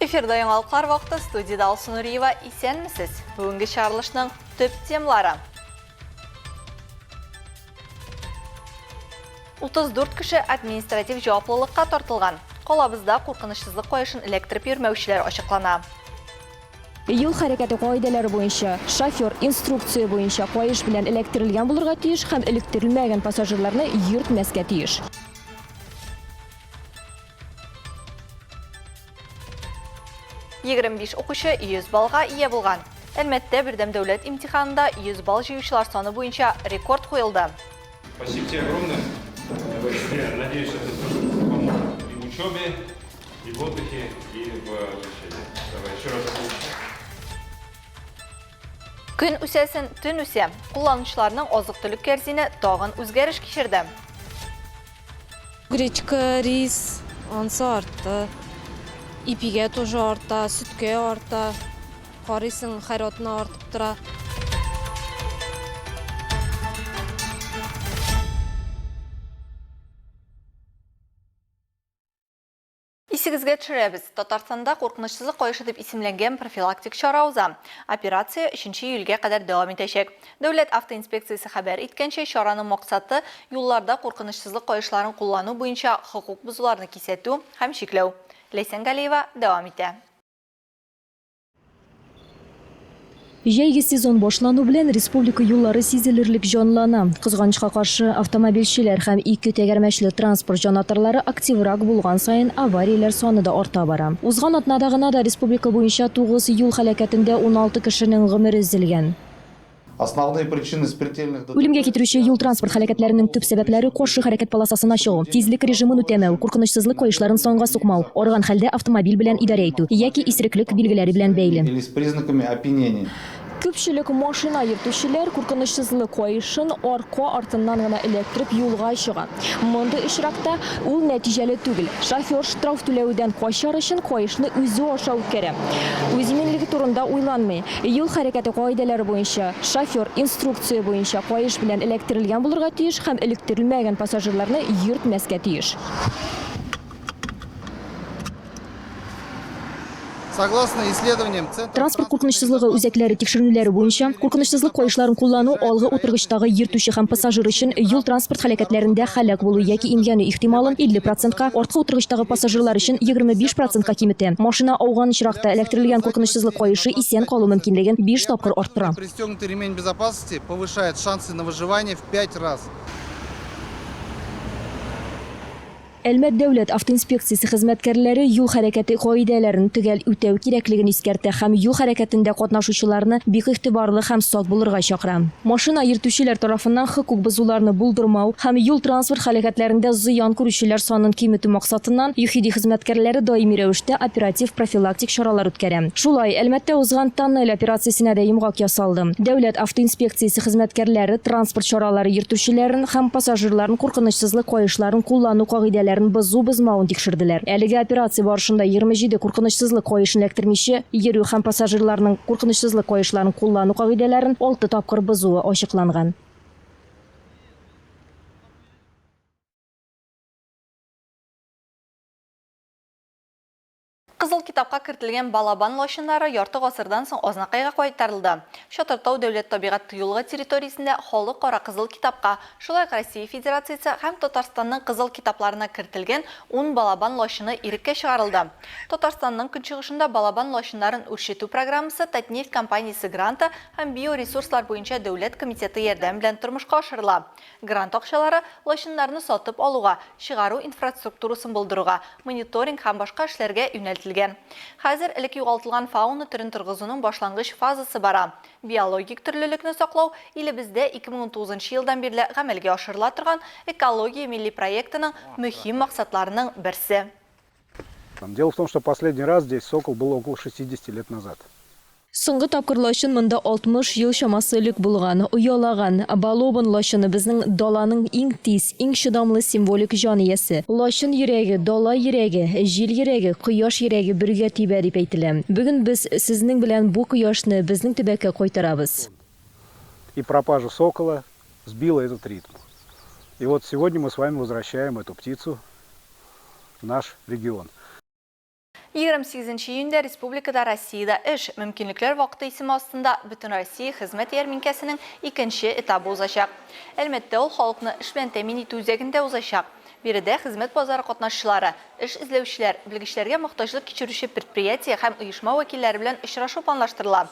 Эфирда яңалыклар вакыты, студияда Алсу Нуриева, исәнмесез? Бүгенге чыгарылышның төп темалары. 34 кеше административ җаваплылыкка тартылган. Калабызда куркынычсызлык куешын электрип йөрмәүчеләр ачыклана. Юл хәрәкәте кагыйдәләре буенча шофер инструкция буенча куеш белән электрилгән булырга тиеш һәм электрилмәгән пассажирларны йөртмәскә тиеш. 25 укучы 100 баллга ия булган. Әлмәттә бердәм дәүләт имтиханында 100 балл җыючылар саны буенча рекорд куелды. Спасибо тебе огромное. Я надеюсь, что это тоже поможет и в учебе, и в отдыхе, и в обучении. Давай еще раз. Көн үсәсен төн үсә. Кулланучыларның азык-төлек кәрзине тагын үзгәреш кичерде. Гречка, рис, ансы артты. Ипиге тоже арта, sütке арта. Карыйсың хайратына артып тора. Исегезгә төшерәбез. Татарстанда куркынычсызлык куешы дип исемләнгән профилактик чара уза. Операция 3 июльгә кадәр дәвам итәчәк. Дәүләт автоинспекциясе хәбәр иткәнчә, чараның максаты юлларда куркынычсызлык куешларын куллану буенча хокук бузуларны кисәтү һәм чикләү. Ләйсән Галиева дәвам итә. Җәйге сезон башлану белән республика юллары сизелерлек җанлана. Кызганычка каршы автомобильчеләр һәм ике тәгәрмәчле транспорт җанатарлары активрак булган саен аварияләр саны да арта бара. Узган атнада гына да республика буенча 9 юл һәлакәтендә 16 кешенең гомере өзелгән. Основные причины смертельных Үлемгә китерүче юл транспорт һәлакәтләренең төп сәбәпләре каршы хәрәкәт полосасына чыгу, тизлек режимын үтәмәү, куркынычсызлык куешларын санга сукмау, арыган хәлдә автомобиль белән идарә итү яки исереклек билгеләре белән бәйле. или с признаками опьянения. Күпчелек машина йөртүчеләр куркынычсызлык куешын арка артыннан гына электрип юлга чыга. Мондый очракта ул нәтиҗәле түгел. Шофер штраф түләүдән качар өчен куешны үзе аша үткәрә. Үз иминлеге турында уйланмый. Юл хәрәкәте кагыйдәләре буенча шофер инструкция буенча куеш белән электрилгән булырга тиеш һәм электрилмәгән пассажирларны йөртмәскә тиеш. Согласно исследованиям Транспорт куркынычсызлыгы үзәкләре тикшерүләре буенча, куркынычсызлык куешларын куллану алгы утыргычтагы йөртүче һәм пассажир өчен юл транспорт һәлакәтләрендә һәлак булу яки имгәнү ихтималын 50%-ка, арткы утыргычтагы пассажирлар өчен 25%-ка киметә. Машина ауган очракта электрилгән куркынычсызлык куешы исән калу мөмкинлеген 5 тапкыр арттыра. Пристегнутый ремень безопасности повышает шансы на выживание в 5 раз. Әлмәт дәүләт автоинспекциясе хезмәткәрләре юл хәрәкәте кагыйдәләрен төгәл үтәү кирәклеген искәртә һәм юл хәрәкәтендә катнашучыларны бик игътибарлы һәм сак булырга чакыра. Машина йөртүчеләр тарафыннан хокук бозуларны булдырмау һәм юл транспорт хәрәкәтләрендә зыян күрүчеләр санын киметү максатыннан ЮХИДИ хезмәткәрләре даими рәвештә оператив профилактик чаралар үткәрә. Шулай, Әлмәттә узган тоннель операциясенә дә йомгак ясалды. Дәүләт автоинспекциясе хезмәткәрләре транспорт чаралары йөртүчеләрен һәм пассажирларын куркынычсызлык куешларын куллану кагыйдәләрен бозу-бозмауын тикшерделәр. Әлеге операция барышында 27 куркынычсызлык куешын электримиче йөрү һәм пассажирларның куркынычсызлык куешларын куллану кагыйдәләрен 6 тапкыр бозуы ачыкланган. Кызыл китапка кертелгән балабан лошыннары ярты гасырдан соң Азнакайга кайтарылды. Шатыртау дәүләт табигать тыюлыгы территориясендә халыкара кызыл китапка, шулай Россия Федерациясе һәм Татарстанның кызыл китапларына кертелгән 10 балабан лошыны иреккә чыгарылды. Татарстанның көнчыгышында балабан лошыннарын үрчетү программасы Татнефть компаниясе гранты һәм биоресурслар буенча дәүләт комитеты ярдәм белән тормышка ашырыла. Грант акчалары лошыннарны сатып алуга, чыгару инфраструктурасын булдыруга, мониторинг һәм башка эшләргә юнәлтелгән. Хәзер элек югалтылган фауна төрен торгызуның башлангыч фазасы бара. Биологик төрлелекне саклау илебездә 2019 елдан бирле гамәлгә ашырыла торган экология милли проектының мөһим максатларының берсе. Дело в том, что последний раз здесь сокол был около 60 лет назад. Соңгы тапкыр лошын монда 60 ел чамасы элек булган, уялаган. Балобан лошыны безнең даланың иң тиз, иң чыдамлы символик җан иясе. Лошын йөрәге, дала йөрәге, җил йөрәге, кояш йөрәге бергә тибә дип әйтелә. Бүген без сезнең белән бу кояшны безнең төбәккә кайтарабыз. И пропажа сокола сбила этот ритм. И вот сегодня мы с вами возвращаем эту птицу в наш регион. 28 июньдә республикада Россияда эш мөмкинлекләр вакыты исеме астында Бүтән Россия хезмәт ярминкәсенең 2нче этабы узачак. Әлбәттә, ул халыкны эш белән тәэмин итү үзәгендә узачак. Биредә хезмәт базары катнашчылары, эш эзләүчеләр, белгечләргә мохтаҗлык кичерүче предприятие һәм оешма вәкилләре белән очрашу планлаштырыла.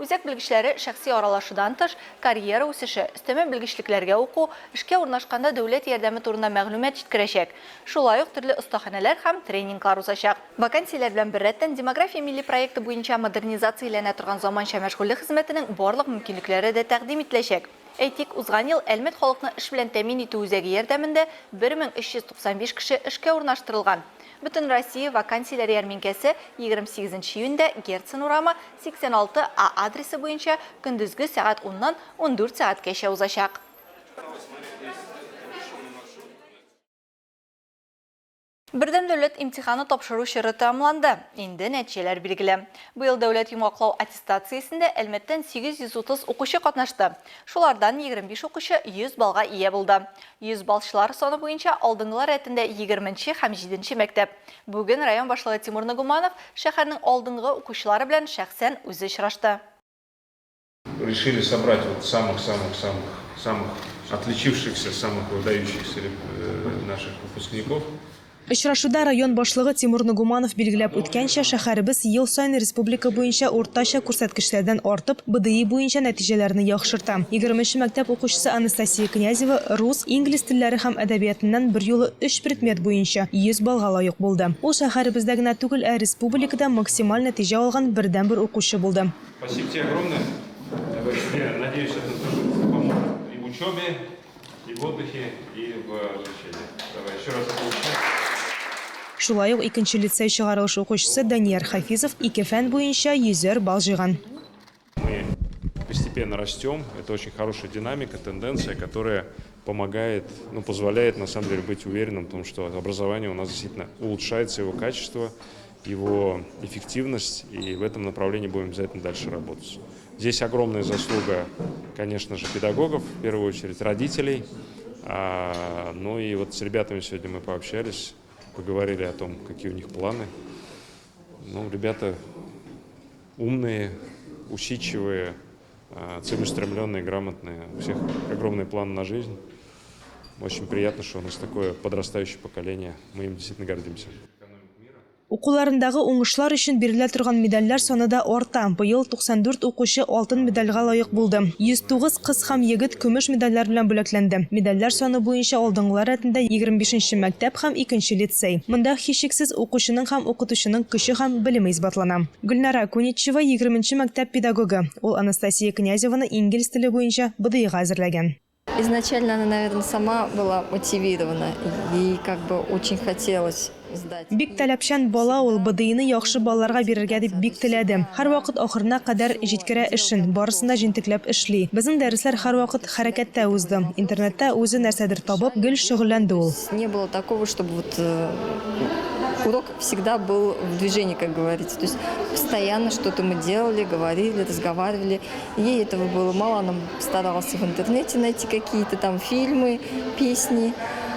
Үзәк белгечләре шәхси аралашудан тыш карьера үсеше, өстәмә белгечлекләргә уку, эшкә урнашканда дәүләт ярдәме турында мәгълүмат җиткерәчәк. Шулай ук төрле остаханәләр һәм тренинглар узачак. Вакансияләр белән беррәттән демография милли проекты буенча модернизацияләнә торган заманча мәшгульлек хезмәтенең барлык мөмкинлекләре дә тәкъдим ителәчәк. Әйтик, узган ел Әлмәт халыкны эш белән тәэмин итү үзәге ярдәмендә 1395 кеше эшкә урнаштырылган. Бүтән Россия вакансияләр ярминкәсе 28 июньдә Герцен урамы 86А адресы буенча көндезге сәгать 10-нан 14 сәгатькәчә узачак. Бердәм дәүләт имтиханы тапшыру чоры тәмамланды. Инде нәтиҗәләр билгеле. Быел дәүләт йомгаклау аттестациясендә Әлмәттән 830 укучы катнашты. Шулардан 25 укучы 100 баллга ия булды. 100 баллчылар саны буенча алдынгылар рәтендә 20-нче һәм 7-нче мәктәп. Бүген район башлыгы Тимур Нагуманов шәһәрнең алдынгы укучылары белән шәхсән үзе очрашты. Решили собрать вот самых отличившихся, самых выдающихся наших выпускников. Очрашуда район башлыгы Тимур Нагуманов билгеләп үткәнчә, шәһәребез ел саен республика буенча уртача күрсәткечләрдән артып, БДИ буенча нәтиҗәләрне яхшырта. 20нче мәктәп укучысы Анастасия Князева рус, инглиз телләре һәм әдәбиятыннан бер юлы 3 предмет буенча 100 баллга лаек булды. Ул шәһәребездә генә түгел, республикада максималь нәтиҗә алган бердән-бер укучы булды. Спасибо тебе огромное. Я надеюсь, это тоже поможет и в учебе, и в отдыхе, и в обучении. Давай еще раз получаем. Шулай ук 2нче лицей чыгарылыш укучысы Данияр Хафизов 2 фән буенча 100 балл җыйган. Мы постепенно растем. Это очень хорошая динамика, тенденция, которая помогает, позволяет на самом деле быть уверенным в том, что образование у нас действительно улучшается, его качество, его эффективность, и в этом направлении будем обязательно дальше работать. Здесь огромная заслуга, конечно же, педагогов, в первую очередь родителей. Ну и вот с ребятами сегодня мы пообщались, поговорили о том, какие у них планы. Ребята умные, усидчивые, целеустремленные, грамотные. У всех огромный план на жизнь. Очень приятно, что у нас такое подрастающее поколение. Мы им действительно гордимся. Укуларындагы уңышлар өчен бирелә торган медальләр саны да арта. Быел 94 укучы алтын медальгә лаек булды. 109 кыз һәм егет көмеш медальләр белән бүләкләнде. Медальләр саны буенча алдынгылар рәтендә 25нче мәктәп һәм 2нче лицей. Монда һичшиксез укучының һәм укытучының көче һәм белеме исбатлана. Гөлнара Куничева 20нче мәктәп педагогы. Ул Анастасия Князеваны инглиз теле буенча БДИга әзерләгән. Изначально она, наверное, сама была мотивирована. Ей очень хотелось сдать. Бик таләпчән бала ул БДИны яхшы балаларга бирергә дип бик теләде. Һәрвакыт ахырына кадәр җиткерә эшен, барысында җентекләп эшли. Безнең дәресләр һәрвакыт хәрәкәттә узды. Интернетта үзе нәрсәдер табып, гел шөгыльләнде ул. Не было такого, чтобы урок всегда был в движении, как говорится. То есть постоянно что-то мы делали, говорили, разговаривали. Ей этого было мало, она старалась в интернете найти какие-то там фильмы, песни,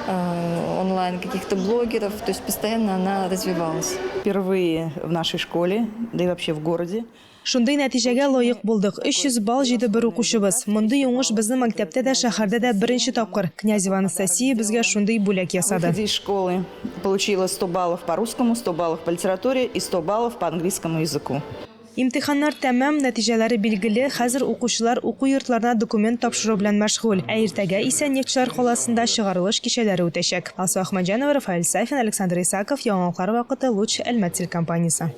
онлайн каких-то блогеров. То есть постоянно она развивалась. Впервые в нашей школе, да и вообще в городе. Шундый нәтиҗәгә лаек булдык. 300 балл җыйды бер укучыбыз. Мондый уңыш безнең мәктәптә дә, шәһәрдә дә беренче тапкыр. Князева Анастасия безгә шундый бүләк ясады. Выходя из школы получила 100 баллов по русскому, 100 баллов по литературе и 100 баллов по английскому языку. Имтиханнар тәмам, нәтиҗәләре билгеле. Хәзер укучылар уку йортларына документ тапшыру белән мәшгуль. Иртәгә исә Нефтьчеләр каласында чыгарылыш кичәләре үтәчәк. Алсу Ахмаджанова, Рафаэль Сафин, Александр Исаков, Яңалыклар вакыты, Луч, Әлмәт телекомпаниясе.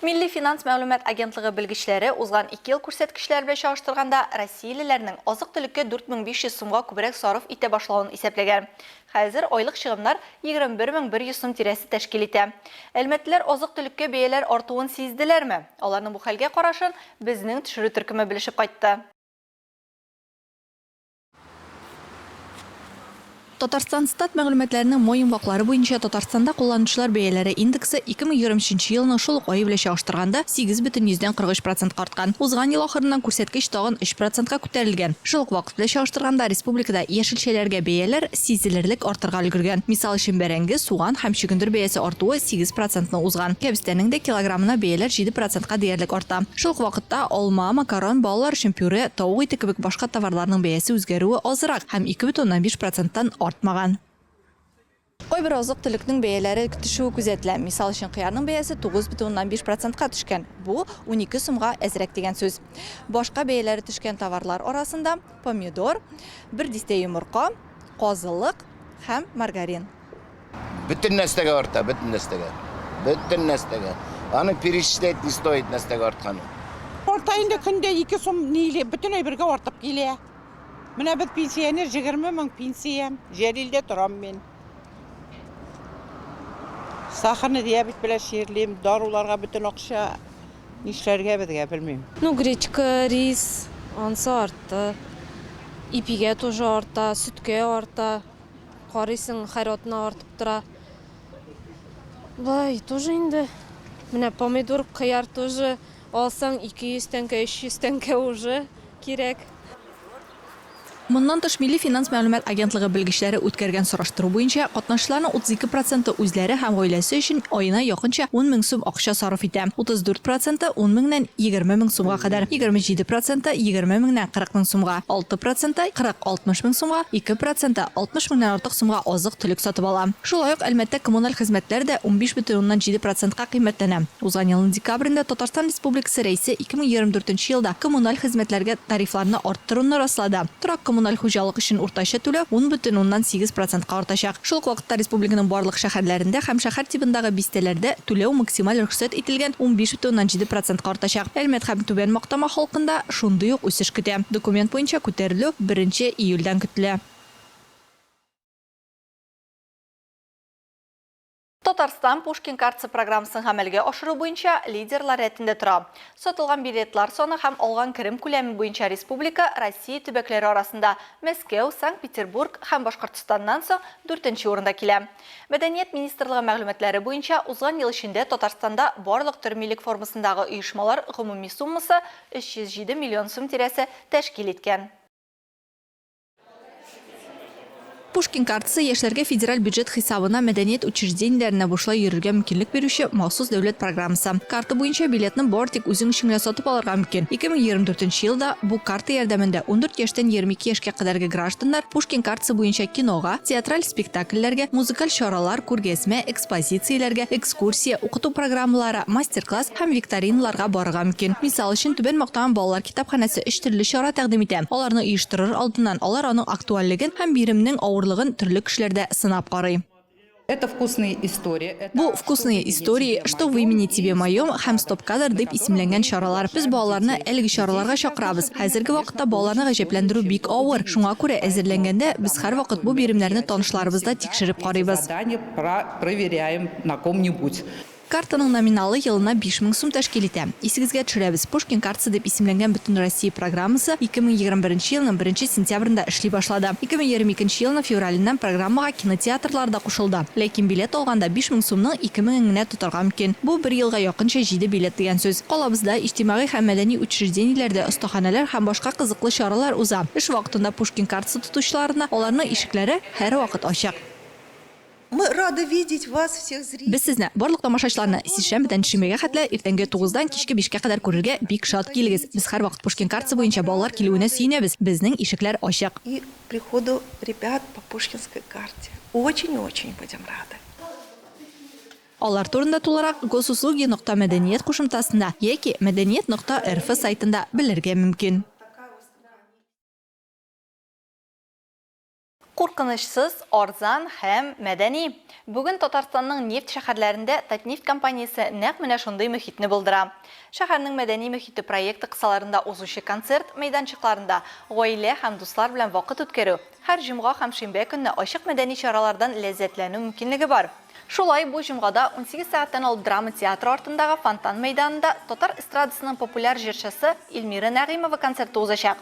Милли финанс мәгълүмат агентлыгы белгечләре узган 2 ел күрсәткечләр белән чагыштырганда Россиялеләрнең азык-төлеккә 4500 сумга күбрәк сарыф итә башлавын исәпләгән. Хәзер айлык чыгымнар 21100 сум тирәсе тәшкил итә. Әлмәтләр азык-төлеккә бәяләр артуын сизделәрме? Аларның бу хәлгә карашын безнең төшерү төркеме белешеп кайтты. Татарстан стат мәгълүматларының моим ваклары буенча Татарстанда кулланучылар бәяләре индексы 2023 елның шул ук ае белән чагыштырганда 8,43% арткан. Узган ел ахырыннан күрсәткеч тагын 3%-ка күтәрелгән. Шул ук вакыт белән чагыштырганда республикада яшелчәләргә бәяләр сизелерлек артырга өлгергән. Мисал өчен бәрәңге, суган һәм чөгендер бәясе артуы 8%-ны узган. Кәбестәнең дә килограммына бәяләр 7%-ка диярлек арта. Шул ук вакытта алма, макарон, балалар өчен пюре, тавык ите кебек башка товарларның бәясе үзгәрүе азрак һәм 2,5%-тан артмаган. Кайбер азык-төлекнең бәяләре төшүе күзәтелә. Мисал өчен кыярның бәясе 9,5%-ка төшкән. Бу 12 сумга әзрәк дигән сүз. Башка бәяләре төшкән товарлар арасында помидор, 1 дистә йомырка, казылык һәм маргарин. Bütün nəstəgə arta, bütün nəstəgə. Bütün nəstəgə. Аны перечислять не стоит nəstəgə artqanı. Ортайында күнде 2 сум нейле, bütün öbürгә артып килә. Менә бит пенсионер 20 мең пенсиям, Җәлилдә торам мен. Сахарны диабет белән ширлим, даруларга bütün акча нишләргә безгә белмим. Ну, гречка, рис, ансы артты. Ипигә тоже арта, сөткә арта. Карыйсың, хайратына артып тора. Бай, тоже инде. Менә помидор, кыяр тоже алсаң 200 тәңкә, 300 тәңкә уже кирәк. Моннан тыш Милли финанс мәгълүмат агентлыгы белгечләре үткәргән сораштыру буенча катнашчыларның 32% үзләре һәм гаиләсе өчен аена якынча 10 мең сум акча сарыф итә. 34% 10 меңнән 20 мең сумга кадәр, 27% 20 меңнән 40 мең сумга, 6% 40-60 мең сумга, 2% 60 меңнән артык сумга азык-төлек сатып ала. Шулай ук әлбәттә коммуналь хезмәтләр дә 15,7%-ка кыйммәтләнә. Узган елның декабрендә Татарстан Республикасы рәисе 2024 елда коммуналь хезмәтләргә тарифларны арттыруны раслады. Коммуналь хуҗалык өчен уртача түләү 10,8%-ка артачак. Шул ук вакытта республиканың барлык шәһәрләрендә һәм шәһәр тибындагы бистәләрдә түләү максималь рөхсәт ителгән 15,7%-ка артачак. Әлмәт һәм Түбән Мактама халкында шундый ук үсеш көтә. Документ буенча күтәрелү 1 июльдән көтелә. Татарстан Пушкин картасы программасын гамәлгә ашыру буенча лидерлар рәтендә тора. Сатылган билетлар саны һәм алган керем күләме буенча республика Россия төбәкләре арасында Мәскәү, Санкт-Петербург һәм Башкортстаннан соң 4-нче урында килә. Мәдәният министрлыгы мәгълүматлары буенча узган ел эчендә Татарстанда барлык төрмилек формасындагы оешмалар гомуми суммасы 307 миллион сум тирәсе тәшкил иткән. Пушкин картасы яшьләргә федераль бюджет хисабына мәдәният учреждениеләренә бушлай йөрергә мөмкинлек бирүче махсус дәүләт программасы. Карта буенча билетны бортик үзең өчен генә сатып алырга мөмкин. 2024 елда бу карта ярдәмендә 14 яшьтән 22 яшькә кадәрге гражданнар Пушкин картасы буенча кинога, театраль спектакльләргә, музыкаль чаралар, күргәзмә, экспозицияләргә, экскурсия, укыту программалары, мастер-класс һәм викториналарга барырга мөмкин. Мисал өчен Түбән Мактама балалар китапханәсе 3 төрле чара тәкъдим итә. Аларны оештырыр алдыннан алар аның актуальлеген һәм биремнең авырлыгын төрле кешеләрдә сынап карый. Это вкусные истории. Бу вкусные истории, что в имени тебе моем һәм стоп-кадр дип исемләнгән чаралар. Без балаларны әлеге чараларга чакырабыз. Хәзерге вакытта балаларны гаҗәпләндерү бик авыр. Шуңа күрә әзерләнгәндә без һәрвакыт бу биремнәрне танышларыбызда тикшереп карыйбыз. Проверяем на ком-нибудь. Картаның номиналы елына 5 мең сум тәшкил итә. Исегезгә төшерәбез. Пушкин картасы дип исемләнгән Бөтен Россия программасы 2021 елның 1 сентябрендә эшли башлады. 2022 елның февралендән программага кинотеатрлар да кушылды. Ләкин билет алганда 5 мең сумның 2 меңен генә тотарга мөмкин. Бу 1 елга якынча 7 билет дигән сүз. Калабызда иҗтимагый һәм мәдәни учреждениеләрдә остаханәләр һәм башка кызыклы чаралар уза. Эш вакытында Пушкин картасы тотучыларына аларның ишекләре һәр вакыт ачык. Мы рады видеть вас всех зрителей. Без сезне барлык тамашачыларны сишәмбедән шимбәгә хәтле иртәнге 9-дан кичке 5-кә кадәр күрергә бик шат килегез. Без һәрвакыт Пушкин картасы буенча балалар килүенә сөенәбез. Безнең ишекләр ачык. И приходу ребят по Пушкинской карте. Очень-очень будем рады. Алар турында тулырак госуслуги.мәдәният кушымтасында яки мәдәният.рф сайтында белергә мөмкин. Куркынычсыз, арзан һәм мәдәни. Бүген Татарстанның нефт шәһәрләрендә Татнефть компаниясе нәкъ менә шундый мөхитне булдыра. Шәһәрнең мәдәни мөхите проекты кысаларында узучы концерт мәйданчыкларында гаилә һәм дуслар белән вакыт үткәрү, һәр җомга һәм шимбә көнне ачык мәдәни чаралардан ләззәтләнү мөмкинлеге бар. Шулай бу җомгада 18 сәгатьтән алып драма театры артындагы фонтан мәйданында татар эстрадасының популяр җырчысы Эльмира Нәгыймова концерты узачак.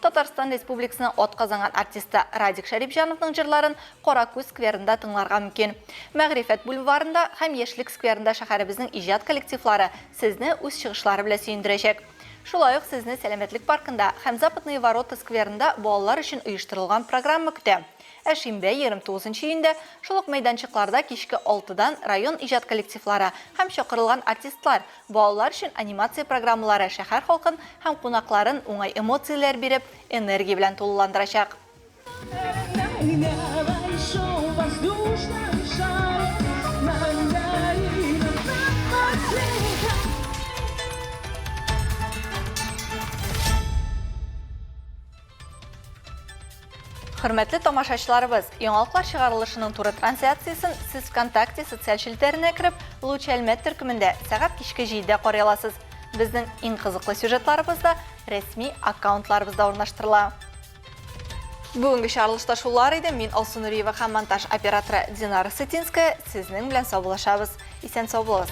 Татарстан Республикасының отқазанған артисті Радик Шарипжановның жырларын Қоракөз скверында тыңларға мөмкин. Мәғрифәт бульварында һәм Ешлек скверында шәһәребезнең иҗат коллективлары сезне үз чыгышлары белән сөендерәчәк. Шулай ук сезне Сәламәтлек паркында һәм Западные ворота скверында балалар өчен оештырылган программа көтә. Шимбә 29 июньдә шул ук мәйданчыкларда кичке 6-дан район иҗат коллективлары һәм чакырылган артистлар балалар өчен анимация программалары шәһәр халкын һәм кунакларын уңай эмоцияләр биреп, энергия белән тулыландырачак. Хөрмәтле тамашачыларыбыз, яңалыклар чыгарылышының туры трансляциясын сез ВКонтакте социаль челтәренә кереп, Луч Әлмәт төркемендә сәгать кичке 7-дә карый аласыз. Безнең иң кызыклы сюжетларыбыз да рәсми аккаунтларыбызда урнаштырыла. Бүгенге чыгарылышта шулар иде. Мин Алсу Нуриева һәм монтаж операторы Динара Сытинская сезнең белән саубуллашабыз. Исән сау булыгыз.